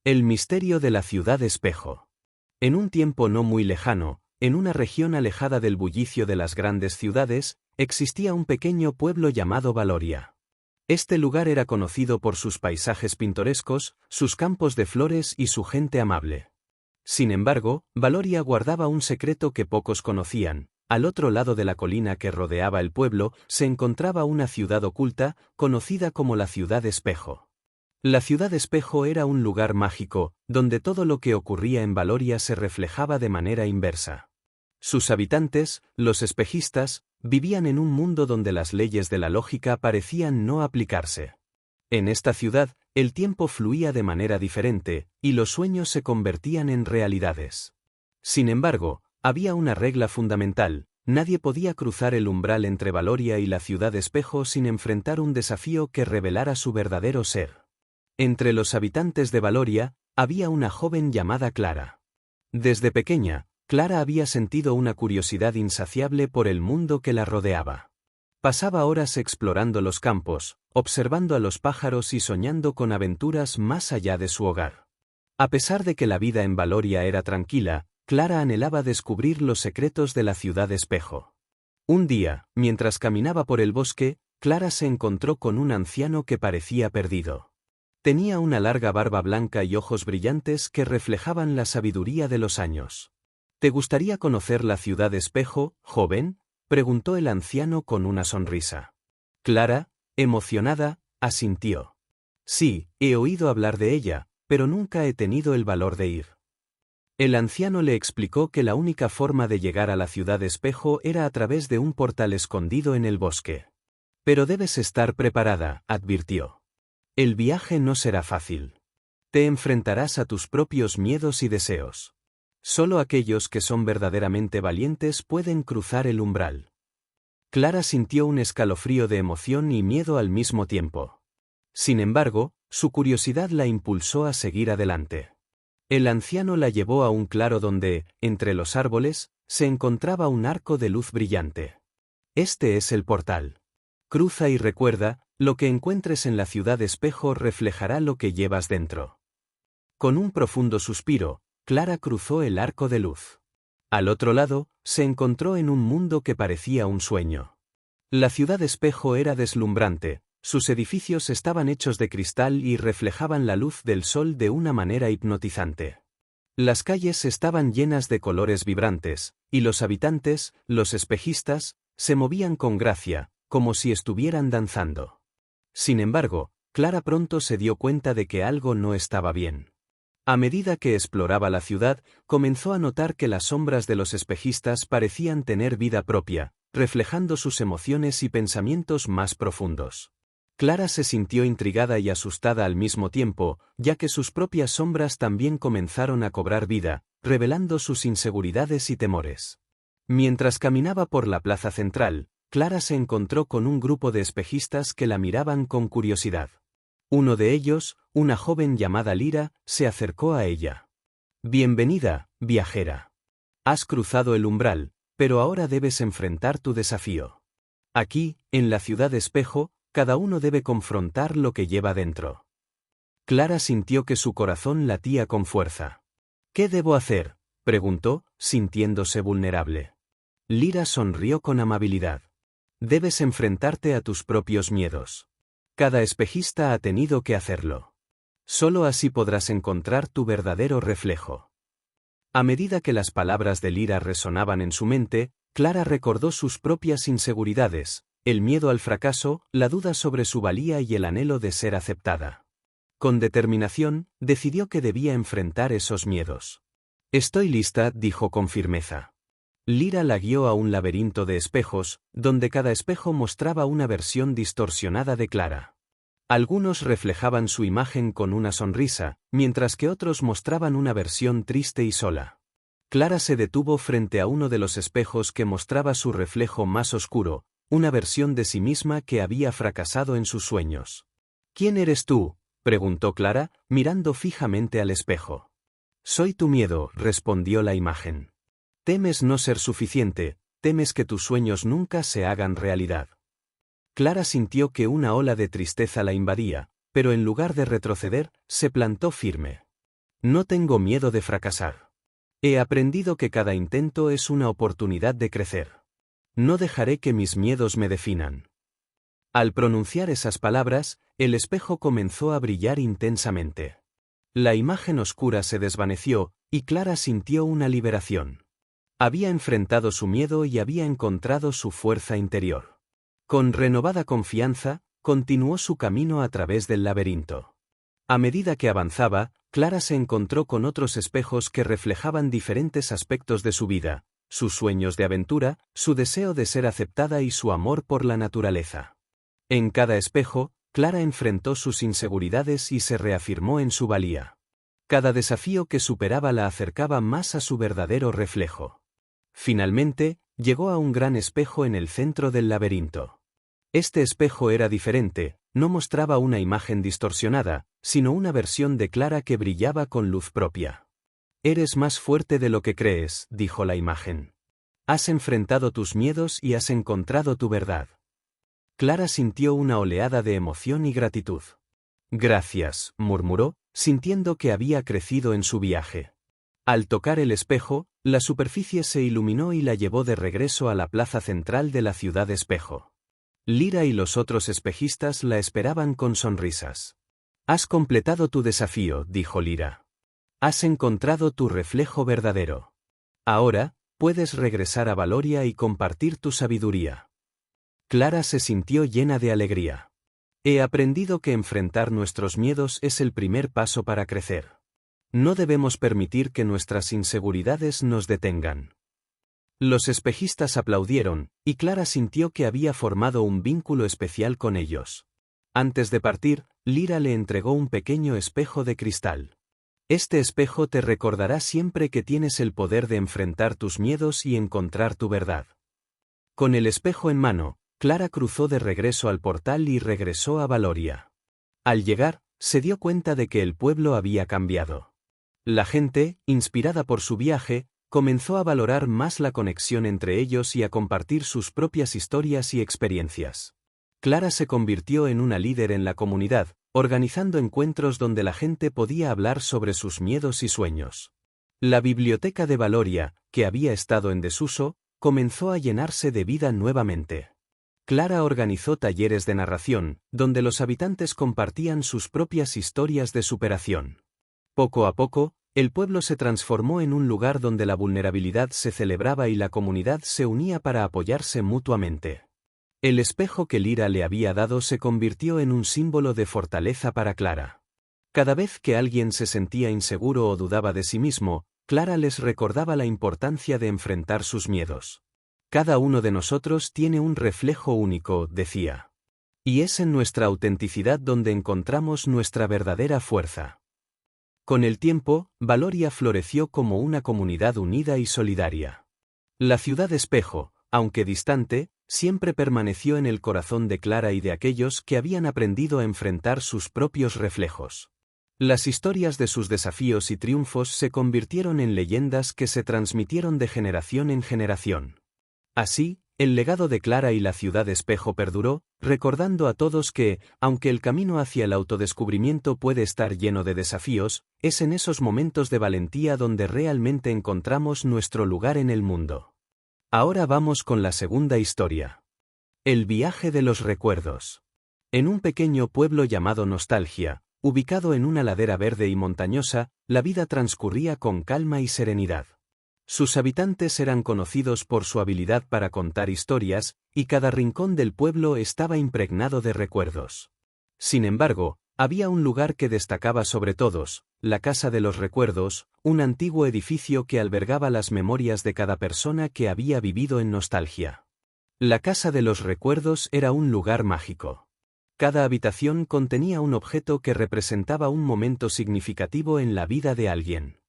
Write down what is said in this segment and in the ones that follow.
El misterio de la ciudad espejo. En un tiempo no muy lejano, en una región alejada del bullicio de las grandes ciudades, existía un pequeño pueblo llamado Valoria. Este lugar era conocido por sus paisajes pintorescos, sus campos de flores y su gente amable. Sin embargo, Valoria guardaba un secreto que pocos conocían. Al otro lado de la colina que rodeaba el pueblo, se encontraba una ciudad oculta, conocida como la Ciudad Espejo. La Ciudad Espejo era un lugar mágico, donde todo lo que ocurría en Valoria se reflejaba de manera inversa. Sus habitantes, los espejistas, vivían en un mundo donde las leyes de la lógica parecían no aplicarse. En esta ciudad, el tiempo fluía de manera diferente, y los sueños se convertían en realidades. Sin embargo, había una regla fundamental: nadie podía cruzar el umbral entre Valoria y la Ciudad Espejo sin enfrentar un desafío que revelara su verdadero ser. Entre los habitantes de Valoria, había una joven llamada Clara. Desde pequeña, Clara había sentido una curiosidad insaciable por el mundo que la rodeaba. Pasaba horas explorando los campos, observando a los pájaros y soñando con aventuras más allá de su hogar. A pesar de que la vida en Valoria era tranquila, Clara anhelaba descubrir los secretos de la Ciudad Espejo. Un día, mientras caminaba por el bosque, Clara se encontró con un anciano que parecía perdido. Tenía una larga barba blanca y ojos brillantes que reflejaban la sabiduría de los años. ¿Te gustaría conocer la Ciudad Espejo, joven?, preguntó el anciano con una sonrisa. Clara, emocionada, asintió. Sí, he oído hablar de ella, pero nunca he tenido el valor de ir. El anciano le explicó que la única forma de llegar a la Ciudad Espejo era a través de un portal escondido en el bosque. Pero debes estar preparada, advirtió. El viaje no será fácil. Te enfrentarás a tus propios miedos y deseos. Solo aquellos que son verdaderamente valientes pueden cruzar el umbral. Clara sintió un escalofrío de emoción y miedo al mismo tiempo. Sin embargo, su curiosidad la impulsó a seguir adelante. El anciano la llevó a un claro donde, entre los árboles, se encontraba un arco de luz brillante. Este es el portal. Cruza y recuerda, lo que encuentres en la Ciudad Espejo reflejará lo que llevas dentro. Con un profundo suspiro, Clara cruzó el arco de luz. Al otro lado, se encontró en un mundo que parecía un sueño. La Ciudad Espejo era deslumbrante, sus edificios estaban hechos de cristal y reflejaban la luz del sol de una manera hipnotizante. Las calles estaban llenas de colores vibrantes, y los habitantes, los espejistas, se movían con gracia, como si estuvieran danzando. Sin embargo, Clara pronto se dio cuenta de que algo no estaba bien. A medida que exploraba la ciudad, comenzó a notar que las sombras de los espejistas parecían tener vida propia, reflejando sus emociones y pensamientos más profundos. Clara se sintió intrigada y asustada al mismo tiempo, ya que sus propias sombras también comenzaron a cobrar vida, revelando sus inseguridades y temores. Mientras caminaba por la plaza central, Clara se encontró con un grupo de espejistas que la miraban con curiosidad. Uno de ellos, una joven llamada Lira, se acercó a ella. Bienvenida, viajera. Has cruzado el umbral, pero ahora debes enfrentar tu desafío. Aquí, en la Ciudad Espejo, cada uno debe confrontar lo que lleva dentro. Clara sintió que su corazón latía con fuerza. ¿Qué debo hacer?, preguntó, sintiéndose vulnerable. Lira sonrió con amabilidad. Debes enfrentarte a tus propios miedos. Cada espejista ha tenido que hacerlo. Solo así podrás encontrar tu verdadero reflejo. A medida que las palabras de Lira resonaban en su mente, Clara recordó sus propias inseguridades, el miedo al fracaso, la duda sobre su valía y el anhelo de ser aceptada. Con determinación, decidió que debía enfrentar esos miedos. Estoy lista, dijo con firmeza. Lira la guió a un laberinto de espejos, donde cada espejo mostraba una versión distorsionada de Clara. Algunos reflejaban su imagen con una sonrisa, mientras que otros mostraban una versión triste y sola. Clara se detuvo frente a uno de los espejos que mostraba su reflejo más oscuro, una versión de sí misma que había fracasado en sus sueños. ¿Quién eres tú?, preguntó Clara, mirando fijamente al espejo. Soy tu miedo, respondió la imagen. Temes no ser suficiente, temes que tus sueños nunca se hagan realidad. Clara sintió que una ola de tristeza la invadía, pero en lugar de retroceder, se plantó firme. No tengo miedo de fracasar. He aprendido que cada intento es una oportunidad de crecer. No dejaré que mis miedos me definan. Al pronunciar esas palabras, el espejo comenzó a brillar intensamente. La imagen oscura se desvaneció, y Clara sintió una liberación. Había enfrentado su miedo y había encontrado su fuerza interior. Con renovada confianza, continuó su camino a través del laberinto. A medida que avanzaba, Clara se encontró con otros espejos que reflejaban diferentes aspectos de su vida, sus sueños de aventura, su deseo de ser aceptada y su amor por la naturaleza. En cada espejo, Clara enfrentó sus inseguridades y se reafirmó en su valía. Cada desafío que superaba la acercaba más a su verdadero reflejo. Finalmente, llegó a un gran espejo en el centro del laberinto. Este espejo era diferente, no mostraba una imagen distorsionada, sino una versión de Clara que brillaba con luz propia. «Eres más fuerte de lo que crees», dijo la imagen. «Has enfrentado tus miedos y has encontrado tu verdad». Clara sintió una oleada de emoción y gratitud. «Gracias», murmuró, sintiendo que había crecido en su viaje. Al tocar el espejo, la superficie se iluminó y la llevó de regreso a la plaza central de la ciudad espejo. Lyra y los otros espejistas la esperaban con sonrisas. «Has completado tu desafío», dijo Lyra. «Has encontrado tu reflejo verdadero. Ahora, puedes regresar a Valoria y compartir tu sabiduría». Clara se sintió llena de alegría. «He aprendido que enfrentar nuestros miedos es el primer paso para crecer. No debemos permitir que nuestras inseguridades nos detengan». Los espejistas aplaudieron, y Clara sintió que había formado un vínculo especial con ellos. Antes de partir, Lyra le entregó un pequeño espejo de cristal. «Este espejo te recordará siempre que tienes el poder de enfrentar tus miedos y encontrar tu verdad». Con el espejo en mano, Clara cruzó de regreso al portal y regresó a Valoria. Al llegar, se dio cuenta de que el pueblo había cambiado. La gente, inspirada por su viaje, comenzó a valorar más la conexión entre ellos y a compartir sus propias historias y experiencias. Clara se convirtió en una líder en la comunidad, organizando encuentros donde la gente podía hablar sobre sus miedos y sueños. La biblioteca de Valoria, que había estado en desuso, comenzó a llenarse de vida nuevamente. Clara organizó talleres de narración, donde los habitantes compartían sus propias historias de superación. Poco a poco, el pueblo se transformó en un lugar donde la vulnerabilidad se celebraba y la comunidad se unía para apoyarse mutuamente. El espejo que Lyra le había dado se convirtió en un símbolo de fortaleza para Clara. Cada vez que alguien se sentía inseguro o dudaba de sí mismo, Clara les recordaba la importancia de enfrentar sus miedos. «Cada uno de nosotros tiene un reflejo único», decía. «Y es en nuestra autenticidad donde encontramos nuestra verdadera fuerza». Con el tiempo, Valoria floreció como una comunidad unida y solidaria. La ciudad espejo, aunque distante, siempre permaneció en el corazón de Clara y de aquellos que habían aprendido a enfrentar sus propios reflejos. Las historias de sus desafíos y triunfos se convirtieron en leyendas que se transmitieron de generación en generación. Así, el legado de Clara y la ciudad espejo perduró, recordando a todos que, aunque el camino hacia el autodescubrimiento puede estar lleno de desafíos, es en esos momentos de valentía donde realmente encontramos nuestro lugar en el mundo. Ahora vamos con la segunda historia. El viaje de los recuerdos. En un pequeño pueblo llamado Nostalgia, ubicado en una ladera verde y montañosa, la vida transcurría con calma y serenidad. Sus habitantes eran conocidos por su habilidad para contar historias, y cada rincón del pueblo estaba impregnado de recuerdos. Sin embargo, había un lugar que destacaba sobre todos, la Casa de los Recuerdos, un antiguo edificio que albergaba las memorias de cada persona que había vivido en Nostalgia. La Casa de los Recuerdos era un lugar mágico. Cada habitación contenía un objeto que representaba un momento significativo en la vida de alguien.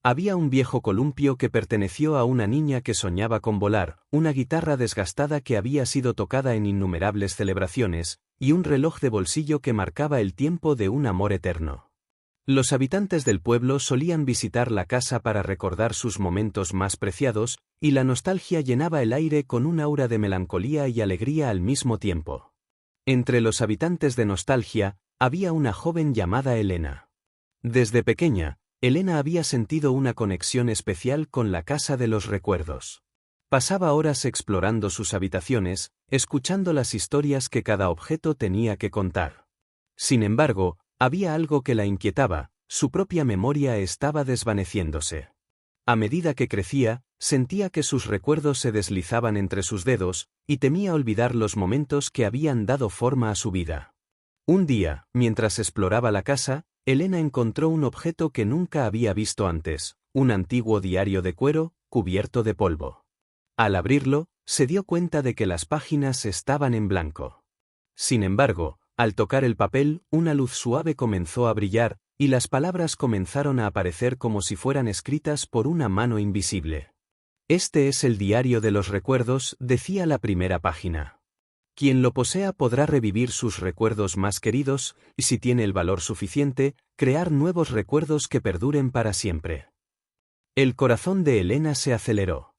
Había un viejo columpio que perteneció a una niña que soñaba con volar, una guitarra desgastada que había sido tocada en innumerables celebraciones, y un reloj de bolsillo que marcaba el tiempo de un amor eterno. Los habitantes del pueblo solían visitar la casa para recordar sus momentos más preciados, y la nostalgia llenaba el aire con un aura de melancolía y alegría al mismo tiempo. Entre los habitantes de Nostalgia, había una joven llamada Elena. Desde pequeña, Elena había sentido una conexión especial con la casa de los recuerdos. Pasaba horas explorando sus habitaciones, escuchando las historias que cada objeto tenía que contar. Sin embargo, había algo que la inquietaba: su propia memoria estaba desvaneciéndose. A medida que crecía, sentía que sus recuerdos se deslizaban entre sus dedos, y temía olvidar los momentos que habían dado forma a su vida. Un día, mientras exploraba la casa, Elena encontró un objeto que nunca había visto antes: un antiguo diario de cuero, cubierto de polvo. Al abrirlo, se dio cuenta de que las páginas estaban en blanco. Sin embargo, al tocar el papel, una luz suave comenzó a brillar, y las palabras comenzaron a aparecer como si fueran escritas por una mano invisible. Este es el diario de los recuerdos, decía la primera página. Quien lo posea podrá revivir sus recuerdos más queridos, y si tiene el valor suficiente, crear nuevos recuerdos que perduren para siempre. El corazón de Elena se aceleró.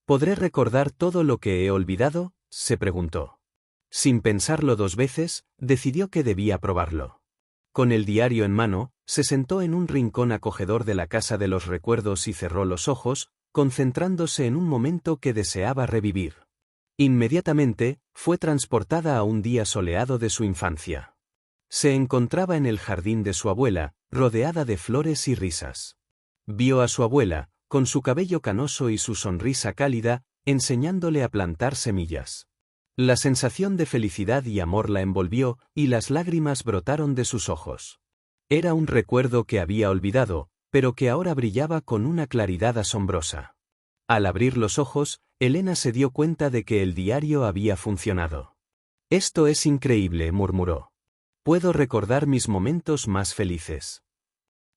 ¿Podré recordar todo lo que he olvidado?, se preguntó. Sin pensarlo dos veces, decidió que debía probarlo. Con el diario en mano, se sentó en un rincón acogedor de la casa de los recuerdos y cerró los ojos, concentrándose en un momento que deseaba revivir. Inmediatamente, fue transportada a un día soleado de su infancia. Se encontraba en el jardín de su abuela, rodeada de flores y risas. Vio a su abuela, con su cabello canoso y su sonrisa cálida, enseñándole a plantar semillas. La sensación de felicidad y amor la envolvió, y las lágrimas brotaron de sus ojos. Era un recuerdo que había olvidado, pero que ahora brillaba con una claridad asombrosa. Al abrir los ojos, Elena se dio cuenta de que el diario había funcionado. «Esto es increíble», murmuró. «Puedo recordar mis momentos más felices».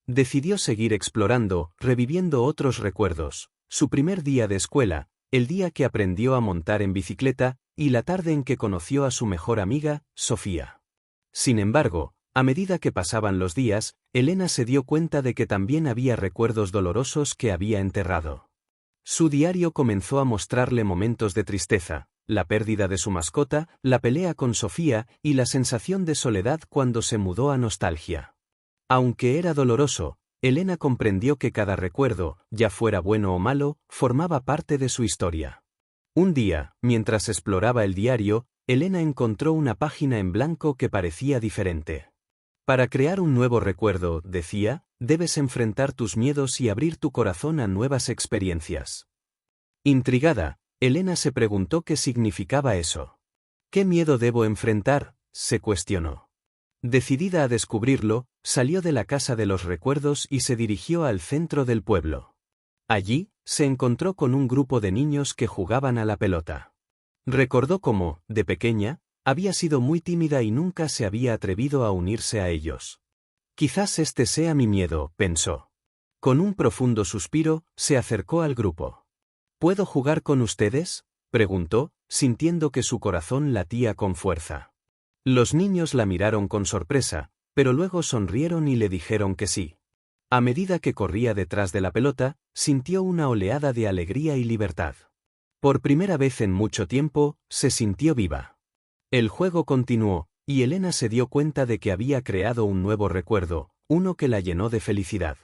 Decidió seguir explorando, reviviendo otros recuerdos: su primer día de escuela, el día que aprendió a montar en bicicleta, y la tarde en que conoció a su mejor amiga, Sofía. Sin embargo, a medida que pasaban los días, Elena se dio cuenta de que también había recuerdos dolorosos que había enterrado. Su diario comenzó a mostrarle momentos de tristeza: la pérdida de su mascota, la pelea con Sofía, y la sensación de soledad cuando se mudó a Nostalgia. Aunque era doloroso, Elena comprendió que cada recuerdo, ya fuera bueno o malo, formaba parte de su historia. Un día, mientras exploraba el diario, Elena encontró una página en blanco que parecía diferente. «Para crear un nuevo recuerdo», decía, «debes enfrentar tus miedos y abrir tu corazón a nuevas experiencias». Intrigada, Elena se preguntó qué significaba eso. «¿Qué miedo debo enfrentar?», se cuestionó. Decidida a descubrirlo, salió de la casa de los recuerdos y se dirigió al centro del pueblo. Allí, se encontró con un grupo de niños que jugaban a la pelota. Recordó cómo, de pequeña, había sido muy tímida y nunca se había atrevido a unirse a ellos. «Quizás este sea mi miedo», pensó. Con un profundo suspiro, se acercó al grupo. «¿Puedo jugar con ustedes?», preguntó, sintiendo que su corazón latía con fuerza. Los niños la miraron con sorpresa, pero luego sonrieron y le dijeron que sí. A medida que corría detrás de la pelota, sintió una oleada de alegría y libertad. Por primera vez en mucho tiempo, se sintió viva. El juego continuó, y Elena se dio cuenta de que había creado un nuevo recuerdo, uno que la llenó de felicidad.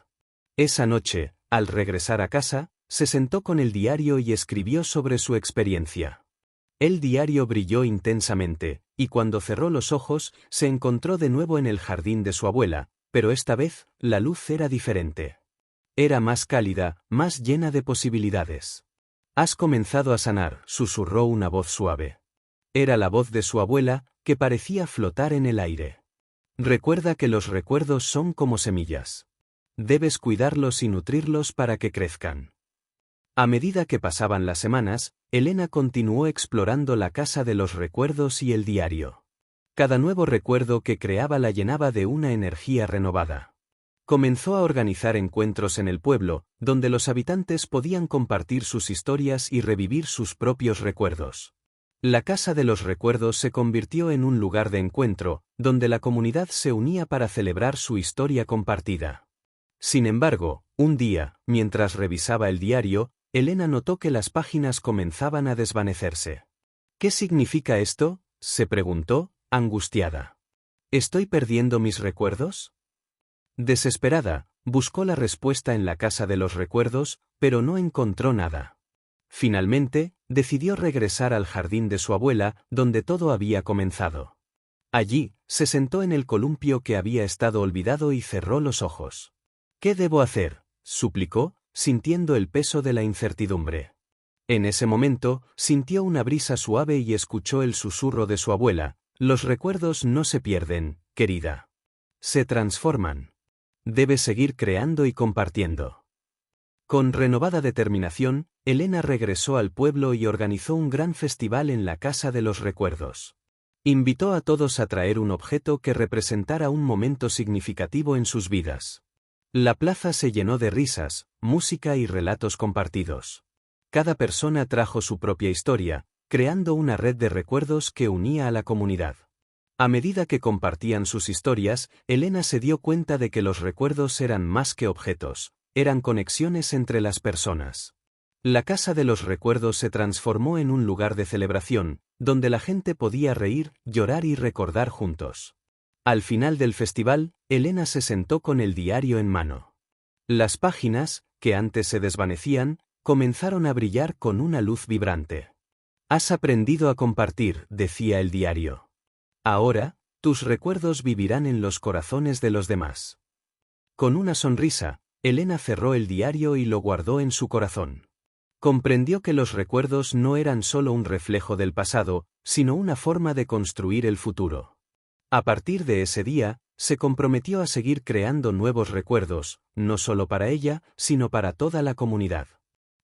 Esa noche, al regresar a casa, se sentó con el diario y escribió sobre su experiencia. El diario brilló intensamente, y cuando cerró los ojos, se encontró de nuevo en el jardín de su abuela, pero esta vez, la luz era diferente. Era más cálida, más llena de posibilidades. «Has comenzado a sanar», susurró una voz suave. Era la voz de su abuela, que parecía flotar en el aire. «Recuerda que los recuerdos son como semillas. Debes cuidarlos y nutrirlos para que crezcan». A medida que pasaban las semanas, Elena continuó explorando la casa de los recuerdos y el diario. Cada nuevo recuerdo que creaba la llenaba de una energía renovada. Comenzó a organizar encuentros en el pueblo, donde los habitantes podían compartir sus historias y revivir sus propios recuerdos. La Casa de los Recuerdos se convirtió en un lugar de encuentro, donde la comunidad se unía para celebrar su historia compartida. Sin embargo, un día, mientras revisaba el diario, Elena notó que las páginas comenzaban a desvanecerse. «¿Qué significa esto?», se preguntó, angustiada. «¿Estoy perdiendo mis recuerdos?». Desesperada, Buscó la respuesta en la casa de los recuerdos, pero no encontró nada. Finalmente, decidió regresar al jardín de su abuela, donde todo había comenzado. Allí, se sentó en el columpio que había estado olvidado y cerró los ojos. ¿Qué debo hacer?, suplicó, sintiendo el peso de la incertidumbre. En ese momento, sintió una brisa suave y escuchó el susurro de su abuela: los recuerdos no se pierden, querida. Se transforman. Debes seguir creando y compartiendo. Con renovada determinación, Elena regresó al pueblo y organizó un gran festival en la Casa de los Recuerdos. Invitó a todos a traer un objeto que representara un momento significativo en sus vidas. La plaza se llenó de risas, música y relatos compartidos. Cada persona trajo su propia historia, creando una red de recuerdos que unía a la comunidad. A medida que compartían sus historias, Elena se dio cuenta de que los recuerdos eran más que objetos, eran conexiones entre las personas. La Casa de los Recuerdos se transformó en un lugar de celebración, donde la gente podía reír, llorar y recordar juntos. Al final del festival, Elena se sentó con el diario en mano. Las páginas, que antes se desvanecían, comenzaron a brillar con una luz vibrante. Has aprendido a compartir, decía el diario. Ahora, tus recuerdos vivirán en los corazones de los demás. Con una sonrisa, Elena cerró el diario y lo guardó en su corazón. Comprendió que los recuerdos no eran solo un reflejo del pasado, sino una forma de construir el futuro. A partir de ese día, se comprometió a seguir creando nuevos recuerdos, no solo para ella, sino para toda la comunidad.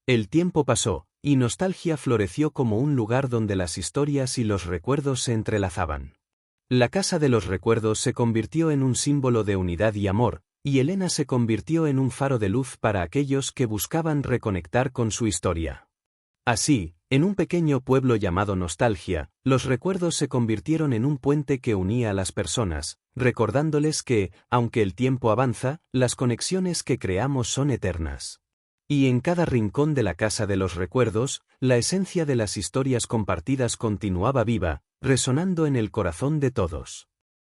El tiempo pasó, y Nostalgia floreció como un lugar donde las historias y los recuerdos se entrelazaban. La Casa de los Recuerdos se convirtió en un símbolo de unidad y amor, y Elena se convirtió en un faro de luz para aquellos que buscaban reconectar con su historia. Así, en un pequeño pueblo llamado Nostalgia, los recuerdos se convirtieron en un puente que unía a las personas, recordándoles que, aunque el tiempo avanza, las conexiones que creamos son eternas. Y en cada rincón de la Casa de los Recuerdos, la esencia de las historias compartidas continuaba viva, resonando en el corazón de todos.